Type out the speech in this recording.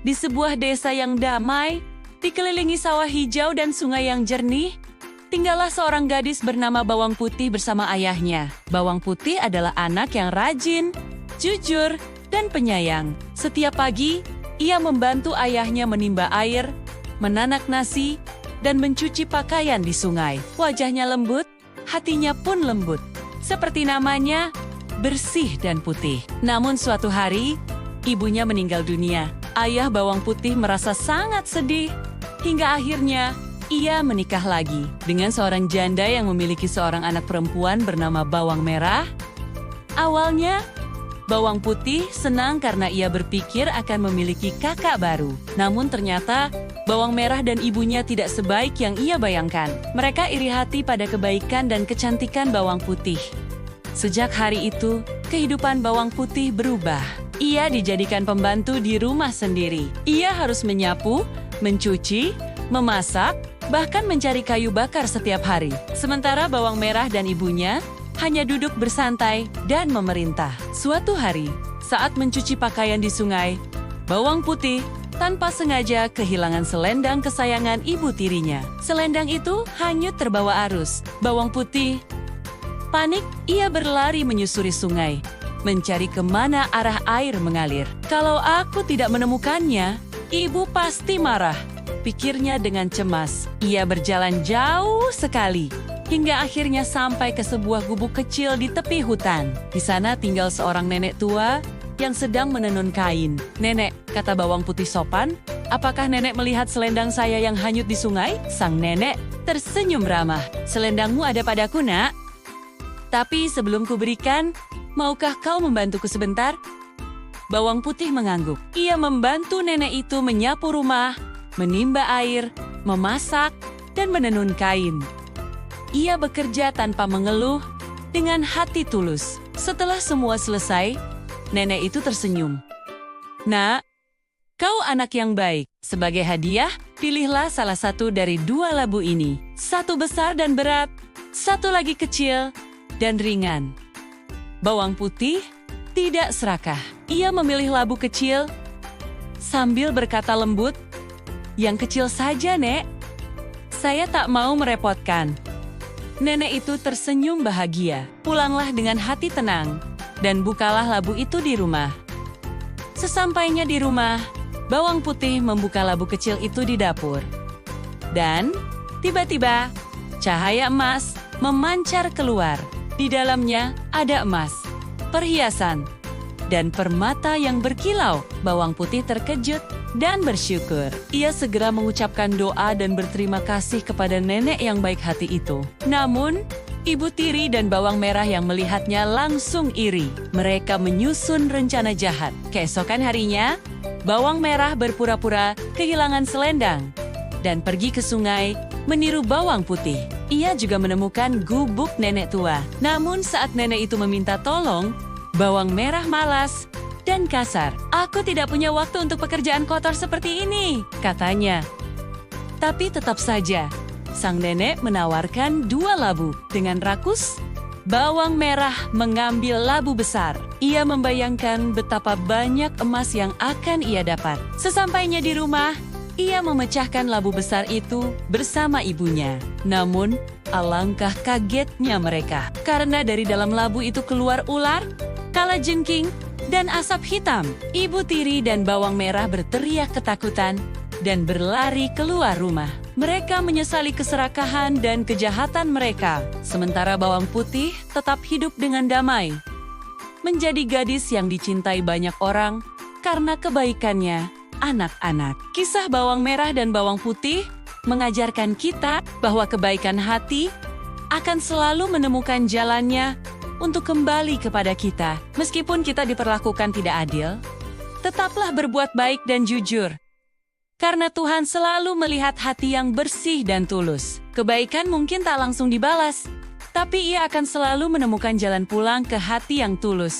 Di sebuah desa yang damai, dikelilingi sawah hijau dan sungai yang jernih, tinggallah seorang gadis bernama Bawang Putih bersama ayahnya. Bawang Putih adalah anak yang rajin, jujur, dan penyayang. Setiap pagi, ia membantu ayahnya menimba air, menanak nasi, dan mencuci pakaian di sungai. Wajahnya lembut, hatinya pun lembut. Seperti namanya, bersih dan putih. Namun suatu hari, ibunya meninggal dunia. Ayah Bawang Putih merasa sangat sedih, hingga akhirnya ia menikah lagi dengan seorang janda yang memiliki seorang anak perempuan bernama Bawang Merah. Awalnya, Bawang Putih senang karena ia berpikir akan memiliki kakak baru. Namun ternyata, Bawang Merah dan ibunya tidak sebaik yang ia bayangkan. Mereka iri hati pada kebaikan dan kecantikan Bawang Putih. Sejak hari itu, kehidupan Bawang Putih berubah. Ia dijadikan pembantu di rumah sendiri. Ia harus menyapu, mencuci, memasak, bahkan mencari kayu bakar setiap hari. Sementara Bawang Merah dan ibunya hanya duduk bersantai dan memerintah. Suatu hari, saat mencuci pakaian di sungai, Bawang Putih tanpa sengaja kehilangan selendang kesayangan ibu tirinya. Selendang itu hanyut terbawa arus. Bawang Putih panik, ia berlari menyusuri sungai, mencari kemana arah air mengalir. Kalau aku tidak menemukannya, ibu pasti marah, pikirnya dengan cemas. Ia berjalan jauh sekali, hingga akhirnya sampai ke sebuah gubuk kecil di tepi hutan. Di sana tinggal seorang nenek tua yang sedang menenun kain. "Nenek," kata Bawang Putih sopan, "apakah nenek melihat selendang saya yang hanyut di sungai?" Sang nenek tersenyum ramah. "Selendangmu ada padaku, nak. Tapi sebelum kuberikan, maukah kau membantuku sebentar?" Bawang Putih mengangguk. Ia membantu nenek itu menyapu rumah, menimba air, memasak, dan menenun kain. Ia bekerja tanpa mengeluh, dengan hati tulus. Setelah semua selesai, nenek itu tersenyum. "Nak, kau anak yang baik. Sebagai hadiah, pilihlah salah satu dari dua labu ini. Satu besar dan berat, satu lagi kecil dan ringan." Bawang Putih tidak serakah. Ia memilih labu kecil sambil berkata lembut, "Yang kecil saja, Nek. Saya tak mau merepotkan." Nenek itu tersenyum bahagia. Pulanglah dengan hati tenang dan bukalah labu itu di rumah. Sesampainya di rumah, Bawang Putih membuka labu kecil itu di dapur. Dan tiba-tiba, cahaya emas memancar keluar. Di dalamnya ada emas, perhiasan, dan permata yang berkilau. Bawang Putih terkejut dan bersyukur. Ia segera mengucapkan doa dan berterima kasih kepada nenek yang baik hati itu. Namun, ibu tiri dan Bawang Merah yang melihatnya langsung iri. Mereka menyusun rencana jahat. Keesokan harinya, Bawang Merah berpura-pura kehilangan selendang dan pergi ke sungai meniru Bawang Putih. Ia juga menemukan gubuk nenek tua. Namun saat nenek itu meminta tolong, Bawang Merah malas dan kasar. "Aku tidak punya waktu untuk pekerjaan kotor seperti ini," katanya. Tapi tetap saja, sang nenek menawarkan dua labu. Dengan rakus, Bawang Merah mengambil labu besar. Ia membayangkan betapa banyak emas yang akan ia dapat. Sesampainya di rumah, ia memecahkan labu besar itu bersama ibunya. Namun, alangkah kagetnya mereka, karena dari dalam labu itu keluar ular, kalajengking, dan asap hitam. Ibu tiri dan Bawang Merah berteriak ketakutan dan berlari keluar rumah. Mereka menyesali keserakahan dan kejahatan mereka, sementara Bawang Putih tetap hidup dengan damai, menjadi gadis yang dicintai banyak orang karena kebaikannya anak-anak. Kisah Bawang Merah dan Bawang Putih mengajarkan kita bahwa kebaikan hati akan selalu menemukan jalannya untuk kembali kepada kita. Meskipun kita diperlakukan tidak adil, tetaplah berbuat baik dan jujur. Karena Tuhan selalu melihat hati yang bersih dan tulus. Kebaikan mungkin tak langsung dibalas, tapi ia akan selalu menemukan jalan pulang ke hati yang tulus.